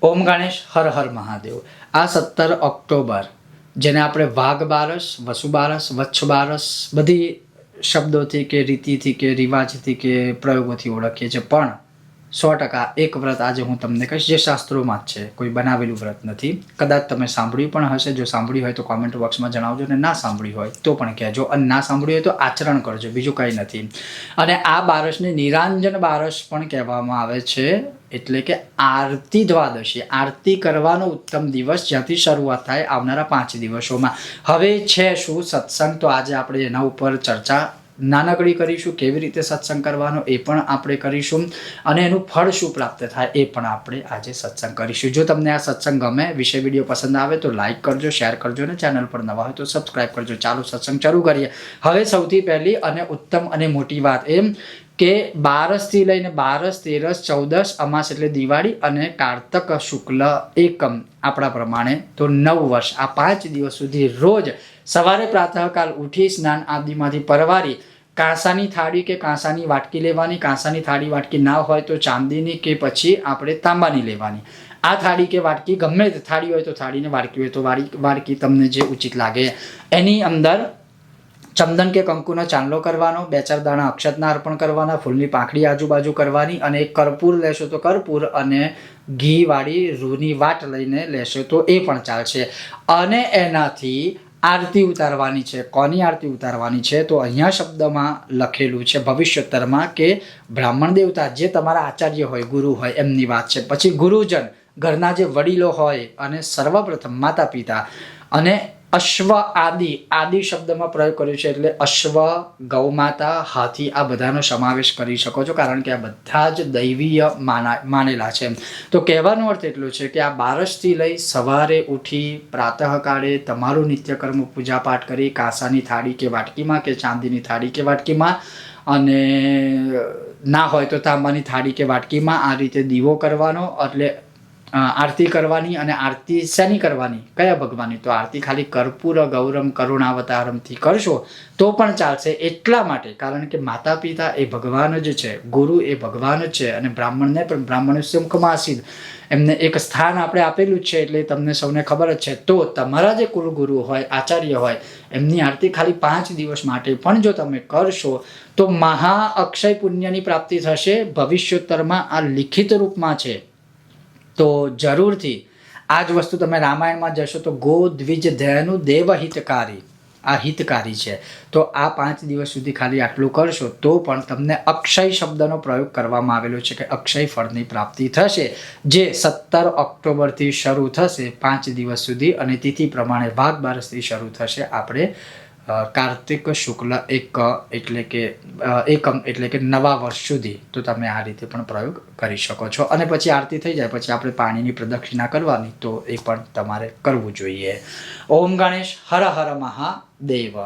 ઓમ ગણેશ હર હર મહાદેવ। આ 17 ઓક્ટોબર જેને આપણે વાઘ બારસ, વસુ બારસ, વચ્છ બારસ બધી શબ્દોથી કે રીતિથી કે રિવાજથી કે પ્રયોગોથી ઓળખીએ છીએ, પણ 100% એક વ્રત આજે હું તમને કહીશ જે શાસ્ત્રોમાં જ છે, કોઈ બનાવેલું વ્રત નથી। કદાચ તમે સાંભળ્યું પણ હશે, જો સાંભળ્યું હોય તો કોમેન્ટ બોક્સમાં જણાવજો, અને ના સાંભળ્યું હોય તો પણ કહેજો, અને ના સાંભળ્યું હોય તો આચરણ કરજો, બીજું કંઈ નથી। અને આ બારસને નિરાંજન બારસ પણ કહેવામાં આવે છે, એટલે કે આરતી દ્વાદશી, આરતી કરવાનો ઉત્તમ દિવસ જ્યાંથી શરૂઆત થાય આવનારા 5 દિવસોમાં। હવે છે શું સત્સંગ, તો આજે આપણે એના ઉપર ચર્ચા નાનકડી કરીશું। કેવી રીતે સત્સંગ કરવાનો એ પણ આપણે કરીશું, અને એનું ફળ શું પ્રાપ્ત થાય એ પણ આપણે આજે સત્સંગ કરીશું। જો તમને આ સત્સંગ ગમે, વિષય વિડીયો પસંદ આવે તો લાઈક કરજો, શેર કરજો, અને ચેનલ પર નવા હોય તો સબસ્ક્રાઈબ કરજો। ચાલો સત્સંગ શરૂ કરીએ। હવે સૌથી પહેલી અને ઉત્તમ અને મોટી વાત એમ કે બારસથી લઈને બારસ, તેરસ, 14 અમાસ એટલે દિવાળી, અને કારતક શુક્લ એકમ આપણા પ્રમાણે તો 9 વર્ષ, આ 5 દિવસ સુધી રોજ સવારે પ્રાતઃકાલ ઉઠી સ્નાન આદિમાંથી પરવારી કાંસાની થાળી કે કાંસાની વાટકી લેવાની। કાંસાની થાળી વાટકી ના હોય તો ચાંદીની કે પછી આપણે તાંબાની લેવાની। આ થાળી કે વાટકી ગમે તે થાળી હોય તો થાળીને, વાટકી હોય તો વાટકી, તમને જે ઉચિત લાગે એની અંદર ચંદન કે કંકુનો ચાંદલો કરવાનો, 2-4 દાણા અક્ષતના અર્પણ કરવાના, ફૂલની પાંખડી આજુબાજુ કરવાની, અને એક કર્પૂર લેશો તો કર્પૂર, અને ઘીવાળી રૂની વાટ લઈને લેશો તો એ પણ ચાલશે। અને એનાથી આરતી ઉતારવાની છે। કોની આરતી ઉતારવાની છે? તો અહીંયા શબ્દમાં લખેલું છે ભવિષ્યોત્તરમાં કે બ્રાહ્મણ દેવતા, જે તમારા આચાર્ય હોય, ગુરુ હોય, એમની વાત છે। પછી ગુરુજન, ઘરના જે વડીલો હોય, અને સર્વપ્રથમ માતા પિતા, અને અશ્વ આદિ, આદિ શબ્દમાં પ્રયોગ કર્યો છે, એટલે અશ્વ, ગૌમાતા, હાથી, આ બધાનો સમાવેશ કરી શકો છો, કારણ કે આ બધા જ દૈવીય માનેલા છે। તો કહેવાનો અર્થ એટલો છે કે આ બારસથી લઈ સવારે ઉઠી પ્રાતઃકાળે તમારું નિત્યકર્મ પૂજાપાઠ કરી કાંસાની થાળી કે વાટકીમાં, કે ચાંદીની થાળી કે વાટકીમાં, અને ના હોય તો તાંબાની થાળી કે વાટકીમાં આ રીતે દીવો કરવાનો, એટલે આરતી કરવાની। અને આરતી શેની કરવાની, કયા ભગવાનની? તો આરતી ખાલી કર્પૂર ગૌરમ કરુણાવતારમથી કરશો તો પણ ચાલશે, એટલા માટે કારણ કે માતા પિતા એ ભગવાન જ છે, ગુરુ એ ભગવાન જ છે, અને બ્રાહ્મણને પણ બ્રાહ્મણ મુખમાસિદ, એમને એક સ્થાન આપણે આપેલું જ છે, એટલે તમને સૌને ખબર જ છે। તો તમારા જે કુલગુરુ હોય, આચાર્ય હોય, એમની આરતી ખાલી 5 દિવસ માટે પણ જો તમે કરશો તો મહા અક્ષય પુણ્યની પ્રાપ્તિ થશે। ભવિષ્યોત્તરમાં આ લિખિત રૂપમાં છે, તો જરૂરથી આ જ વસ્તુ તમે રામાયણમાં જશો તો ગો દ્વિજ ધેનું દેવ હિતકારી, આ હિતકારી છે। તો આ 5 દિવસ સુધી ખાલી આટલું કરશો તો પણ તમને અક્ષય શબ્દનો પ્રયોગ કરવામાં આવેલો છે કે અક્ષય ફળની પ્રાપ્તિ થશે, જે 17 ઓક્ટોબરથી શરૂ થશે 5 દિવસ સુધી, અને તિથિ પ્રમાણે વાઘ બારસથી શરૂ થશે આપણે કાર્તિક શુક્લ એટલે કે એકમ એટલે કે નવા વર્ષ સુધી। તો તમે આ રીતે પણ પ્રયોગ કરી શકો છો, અને પછી આરતી થઈ જાય પછી આપણે પાણીની પ્રદક્ષિણા કરવાની, તો એ પણ તમારે કરવું જોઈએ। ઓમ ગણેશ હર હર મહાદેવ।